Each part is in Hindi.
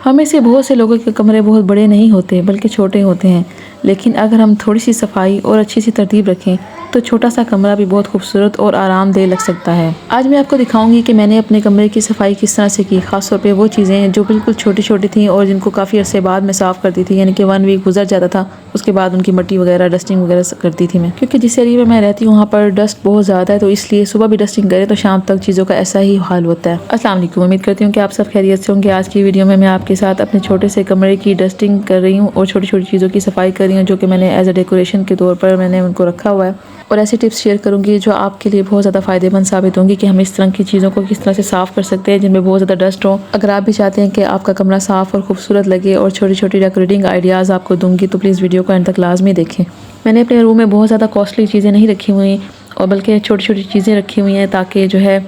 हम में से बहुत से लोगों के कमरे बहुत बड़े नहीं होते बल्कि छोटे होते हैं, लेकिन अगर हम थोड़ी सी सफाई और अच्छी सी तरतीब रखें तो छोटा सा कमरा भी बहुत खूबसूरत और आरामदेह लग सकता है। आज मैं आपको दिखाऊंगी कि मैंने अपने कमरे की सफाई किस तरह से की, खासतौर पे वो चीज़ें जो बिल्कुल छोटी छोटी थी और जिनको काफ़ी अरसे बाद में साफ़ करती थी, यानी कि 1 वीक गुजर जाता था, उसके बाद उनकी मिट्टी वगैरह डस्टिंग वगैरह करती थी मैं। क्योंकि जिस एरिया में मैं रहती हूँ वहाँ पर डस्ट बहुत ज़्यादा है, तो इसलिए सुबह भी डस्टिंग करें तो शाम तक चीज़ों का ऐसा ही हाल होता है। अस्सलाम वालेकुम, उम्मीद करती हूँ कि आप सब खैरियत से होंगे। आज की वीडियो में मैं आपके साथ अपने छोटे से कमरे की डस्टिंग कर रही हूँ और छोटी छोटी चीज़ों की सफाई कर रही हूँ, जो कि मैंने एज अ डेकोरेशन के तौर पर मैंने उनको रखा हुआ है। और ऐसी टिप्स शेयर करूँगी जो आपके लिए बहुत ज़्यादा फ़ायदेमंद साबित होंगी कि हम इस तरह की चीज़ों को किस तरह से साफ़ कर सकते हैं जिनमें बहुत ज़्यादा डस्ट हो। अगर आप भी चाहते हैं कि आपका कमरा साफ़ और खूबसूरत लगे और छोटी छोटी डेकोरेटिंग आइडियाज़ आपको दूंगी, तो प्लीज़ वीडियो को एंड तक लाजमी देखें। मैंने अपने रूम में बहुत ज़्यादा कॉस्टली चीज़ें नहीं रखी हुई और बल्कि छोटी छोटी चीज़ें रखी हुई हैं ताकि जो है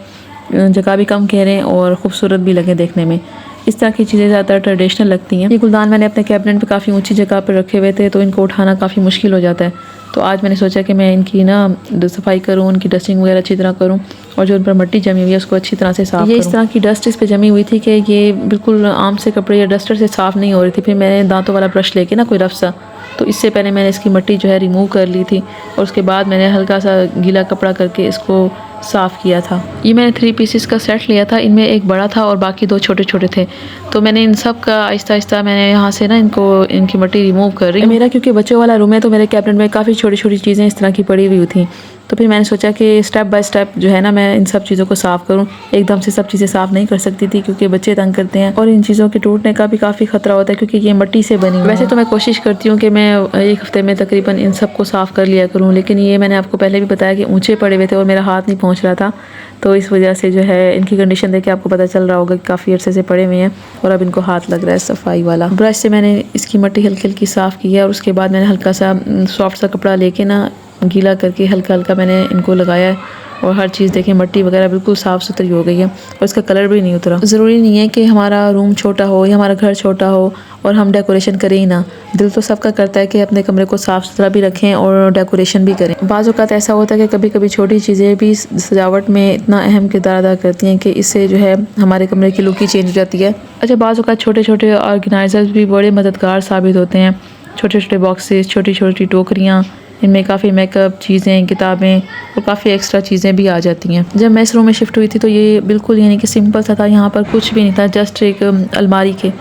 जगह भी कम घेरें और ख़ूबसूरत भी लगे देखने में। इस तरह की चीज़ें ज़्यादातर ट्रेडिशनल लगती हैं। ये गुलदान मैंने अपने कैबिनेट पे काफ़ी ऊंची जगह पर रखे हुए थे, तो इनको उठाना काफ़ी मुश्किल हो जाता है। तो आज मैंने सोचा कि मैं इनकी ना सफाई करूँ, उनकी डस्टिंग वगैरह अच्छी तरह करूँ और जो उन पर मिट्टी जमी हुई है उसको अच्छी तरह से साफ़ करूँ। ये इस तरह की डस्ट इस पर जमी हुई थी कि ये बिल्कुल आम से कपड़े या डस्टर से साफ़ नहीं हो रही थी। फिर मैंने दांतों वाला ब्रश लेके ना कोई रफ सा, तो इससे पहले मैंने इसकी मिट्टी जो है रिमूव कर ली थी और उसके बाद मैंने हल्का सा गीला कपड़ा करके इसको साफ़ किया था। ये मैंने 3 पीसेस का सेट लिया था, इनमें एक बड़ा था और बाकी 2 छोटे छोटे थे। तो मैंने इन सब का आहिस्ता आहिस्ता मैंने यहाँ से ना इनकी मिट्टी रिमूव कर रही हूँ। मेरा क्योंकि बच्चों वाला रूम है तो मेरे कैबिनेट में काफ़ी छोटी छोटी चीज़ें इस तरह की पड़ी हुई थी। तो फिर मैंने सोचा कि स्टेप बाय स्टेप जो है ना मैं इन सब चीज़ों को साफ़ करूँ। एकदम से सब चीज़ें साफ़ नहीं कर सकती थी क्योंकि बच्चे तंग करते हैं और इन चीज़ों के टूटने का भी काफ़ी ख़तरा होता है क्योंकि ये मिट्टी से बनी है। वैसे तो मैं कोशिश करती हूँ कि मैं एक हफ़्ते में तकरीबन इन सब को साफ़ कर लिया करूँ, लेकिन ये मैंने आपको पहले भी बताया कि ऊँचे पड़े हुए थे और मेरा हाथ नहीं पहुँच रहा था, तो इस वजह से जो है इनकी कंडीशन देख के आपको पता चल रहा होगा कि काफ़ी अरसे से पड़े हुए हैं और अब इनको हाथ लग रहा है सफाई वाला। ब्रश से मैंने इसकी मिट्टी हल्की हल्की साफ़ की है और उसके बाद मैंने हल्का सा सॉफ्ट सा कपड़ा लेके ना गीला करके हल्का हल्का मैंने इनको लगाया है और हर चीज़ देखें मिट्टी वगैरह बिल्कुल साफ़ सुथरी हो गई है और इसका कलर भी नहीं उतरा। ज़रूरी नहीं है कि हमारा रूम छोटा हो या हमारा घर छोटा हो और हम डेकोरेशन करें ही ना। दिल तो सबका करता है कि अपने कमरे को साफ़ सुथरा भी रखें और डेकोरेशन भी करें। बाज़ औक़ात ऐसा होता है कि कभी कभी छोटी चीज़ें भी सजावट में इतना अहम किरदार अदा करती हैं कि इससे जो है हमारे कमरे की लुक ही चेंज हो जाती है। अच्छा, बाज़ औक़ात छोटे छोटे ऑर्गेनाइज़र्स भी बड़े मददगार साबित होते हैं। छोटे छोटे बॉक्सेस, छोटी छोटी टोकरियाँ, इनमें काफ़ी मेकअप चीज़ें, किताबें और काफ़ी एक्स्ट्रा चीज़ें भी आ जाती हैं। जब मैं इस रूम में शिफ्ट हुई थी तो ये बिल्कुल यानी कि सिंपल सा था, यहाँ पर कुछ भी नहीं था, जस्ट एक अलमारी के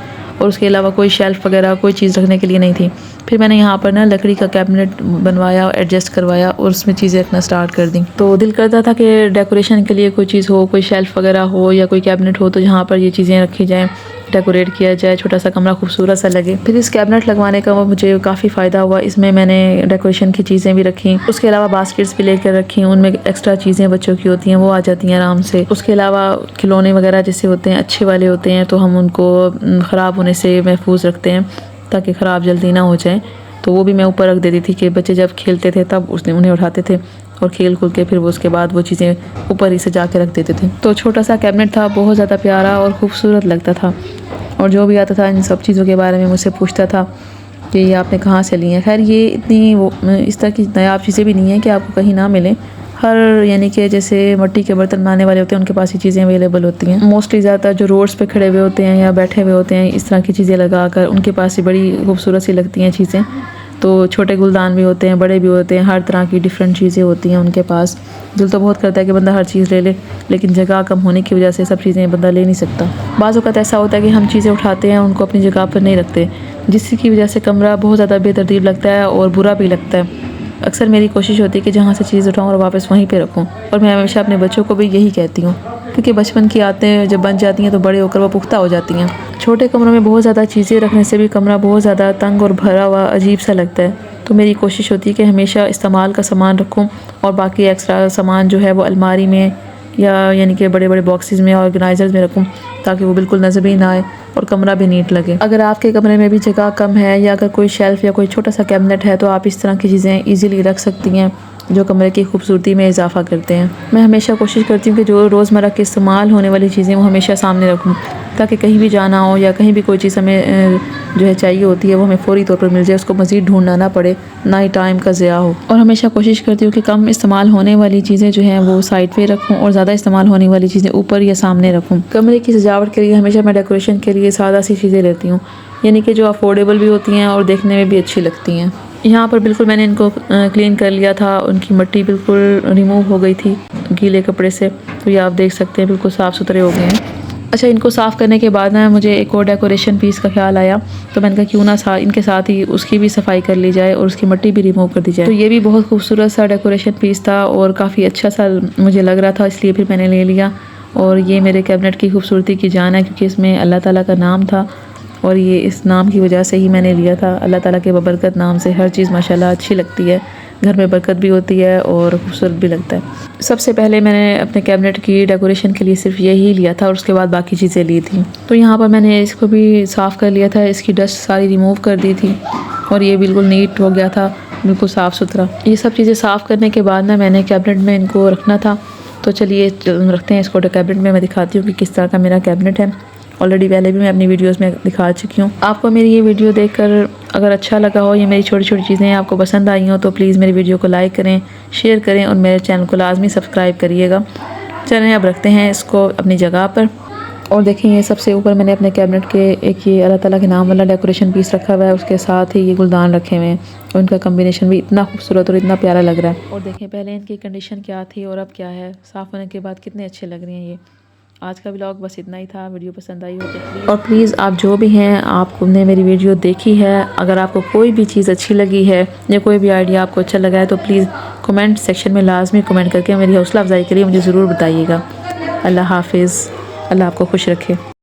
और उसके अलावा कोई शेल्फ़ वगैरह कोई चीज़ रखने के लिए नहीं थी। फिर मैंने यहाँ पर ना लकड़ी का कैबिनेट बनवाया, एडजस्ट करवाया और उसमें चीज़ें रखना स्टार्ट कर दी। तो दिल करता था कि डेकोरेशन के लिए कोई चीज़ हो, कोई शेल्फ़ वगैरह हो या कोई कैबिनेट हो तो जहाँ पर ये चीज़ें रखी जाएँ, डेकोरेट किया जाए, छोटा सा कमरा खूबसूरत सा लगे। फिर इस कैबिनेट लगवाने का मुझे काफ़ी फ़ायदा हुआ। इसमें मैंने डेकोरेशन की चीज़ें भी रखी, उसके अलावा बास्केट्स भी लेकर रखी, उनमें एक्स्ट्रा चीज़ें बच्चों की होती हैं वो आ जाती हैं आराम से। उसके अलावा खिलौने वगैरह जैसे होते हैं अच्छे वाले होते हैं तो हम उनको ख़राब होने से महफूज रखते हैं ताकि ख़राब जल्दी ना हो जाए, तो वो भी मैं ऊपर रख देती थी कि बच्चे जब खेलते थे तब उन्हें उठाते थे और खेल खुल के फिर वो उसके बाद वो चीज़ें ऊपर ही सजा के रख देते थे। तो छोटा सा कैबिनेट था, बहुत ज़्यादा प्यारा और खूबसूरत लगता था और जो भी आता था इन सब चीज़ों के बारे में मुझसे पूछता था कि ये आपने कहाँ से ली हैं। खैर ये इतनी वो इस तरह की नायाब चीज़ें भी नहीं है कि आपको कहीं ना मिले। हर यानी कि जैसे मिट्टी के बर्तन बनाने वाले होते हैं उनके पास ये चीज़ें अवेलेबल होती हैं। मोस्टली ज़्यादातर जो रोड्स पे खड़े हुए होते हैं या बैठे हुए होते हैं इस तरह की चीज़ें लगा कर उनके पास ही बड़ी खूबसूरत सी लगती हैं चीज़ें। तो छोटे गुलदान भी होते हैं, बड़े भी होते हैं, हर तरह की डिफरेंट चीज़ें होती हैं उनके पास। दिल तो बहुत करता है कि बंदा हर चीज़ ले ले, लेकिन जगह कम होने की वजह से सब चीज़ें बंदा ले नहीं सकता। बाज़ औक़ात ऐसा होता है कि हम चीज़ें उठाते हैं उनको अपनी जगह पर नहीं रखते, जिसकी वजह से कमरा बहुत ज़्यादा बेतरतीब लगता है और बुरा भी लगता है। अक्सर मेरी कोशिश होती है कि जहाँ से चीज़ उठाऊँ और वापस वहीं पे रखूँ, और मैं हमेशा अपने बच्चों को भी यही कहती हूँ क्योंकि बचपन की आदतें जब बन जाती हैं तो बड़े होकर वो पुख्ता हो जाती हैं। छोटे कमरों में बहुत ज़्यादा चीज़ें रखने से भी कमरा बहुत ज़्यादा तंग और भरा हुआ अजीब सा लगता है। तो मेरी कोशिश होती है कि हमेशा इस्तेमाल का सामान रखूँ और बाकी एक्स्ट्रा सामान जो है वो अलमारी में या यानी कि बड़े बड़े बॉक्सेस में ऑर्गेनाइजर्स में रखूँ ताकि वो बिल्कुल नज़र भी ना आए और कमरा भी नीट लगे। अगर आपके कमरे में भी जगह कम है या अगर कोई शेल्फ़ या कोई छोटा सा कैबिनेट है तो आप इस तरह की चीज़ें ईज़िली रख सकती हैं जो कमरे की खूबसूरती में इजाफा करते हैं। मैं हमेशा कोशिश करती हूँ कि जो रोज़मर्रा के इस्तेमाल होने वाली चीज़ें वो हमेशा सामने रखूँ ताकि कहीं भी जाना हो या कहीं भी कोई चीज़ हमें जो है चाहिए होती है वो हमें फ़ौरी तौर पर मिल जाए, उसको मज़ीद ढूंढना ना पड़े, ना ही टाइम का ज़िया हो। और हमेशा कोशिश करती हूँ कि कम इस्तेमाल होने वाली चीज़ें जो हैं वो साइड पे रखूँ और ज़्यादा इस्तेमाल होने वाली चीज़ें ऊपर या सामने रखूँ। कमरे की सजावट के लिए हमेशा मैं डेकोरेशन के लिए सादा सी चीज़ें लेती हूँ, यानी कि जो अफोर्डेबल भी होती हैं और देखने में भी अच्छी लगती हैं। यहाँ पर बिल्कुल मैंने इनको क्लीन कर लिया था, उनकी मिट्टी बिल्कुल रिमूव हो गई थी गीले कपड़े से, तो ये आप देख सकते हैं बिल्कुल साफ़ सुथरे हो गए हैं। अच्छा, इनको साफ़ करने के बाद ना मुझे एक और डेकोरेशन पीस का ख्याल आया, तो मैंने कहा क्यों ना इनके साथ ही उसकी भी सफाई कर ली जाए और उसकी मिट्टी भी रिमूव कर दी जाए। तो ये भी बहुत खूबसूरत सा डेकोरेशन पीस था और काफ़ी अच्छा सा मुझे लग रहा था, इसलिए फिर मैंने ले लिया। और ये मेरे कैबिनेट की खूबसूरती की जान है, क्योंकि इसमें अल्लाह ताला का नाम था और ये इस नाम की वजह से ही मैंने लिया था। अल्लाह ताला के बबरकत नाम से हर चीज़ माशाल्लाह अच्छी लगती है, घर में बरकत भी होती है और खूबसूरत भी लगता है। सबसे पहले मैंने अपने कैबिनेट की डेकोरेशन के लिए सिर्फ यही लिया था और उसके बाद बाकी चीज़ें ली थी। तो यहाँ पर मैंने इसको भी साफ़ कर लिया था, इसकी डस्ट सारी रिमूव कर दी थी और ये बिल्कुल नीट हो गया था, बिल्कुल साफ़ सुथरा। ये सब चीज़ें साफ़ करने के बाद ना मैंने कैबिनेट में इनको रखना था, तो चलिए रखते हैं इसको कैबिनेट में। मैं दिखाती हूँ कि किस तरह का मेरा कैबिनेट है। ऑलरेडी पहले भी मैं अपनी वीडियोस में दिखा चुकी हूँ। आपको मेरी ये वीडियो देखकर अगर अच्छा लगा हो, ये मेरी छोटी छोटी चीज़ें आपको पसंद आई हो, तो प्लीज़ मेरी वीडियो को लाइक करें, शेयर करें और मेरे चैनल को लाजमी सब्सक्राइब करिएगा। चलें अब रखते हैं इसको अपनी जगह पर। और देखें, ये सबसे ऊपर मैंने अपने कैबिनेट के एक ये अल्लाह ताला के नाम वाला डेकोरेशन पीस रखा हुआ है, उसके साथ ही ये गुलदान रखे हुए हैं और उनका कम्बिनेशन भी इतना खूबसूरत और इतना प्यारा लग रहा है। और देखें पहले इनकी कंडीशन क्या थी और अब क्या है, साफ़ होने के बाद कितने अच्छे लग रहे हैं ये। आज का व्लॉग बस इतना ही था। वीडियो पसंद आई हो तो प्लीज़, और प्लीज़ आप जो भी हैं, आपने मेरी वीडियो देखी है, अगर आपको कोई भी चीज़ अच्छी लगी है या कोई भी आइडिया आपको अच्छा लगा है, तो प्लीज़ कमेंट सेक्शन में लाजमी कमेंट करके मेरी हौसला अफजाई करिए, मुझे ज़रूर बताइएगा। अल्लाह हाफिज़, अल्लाह आपको खुश रखे।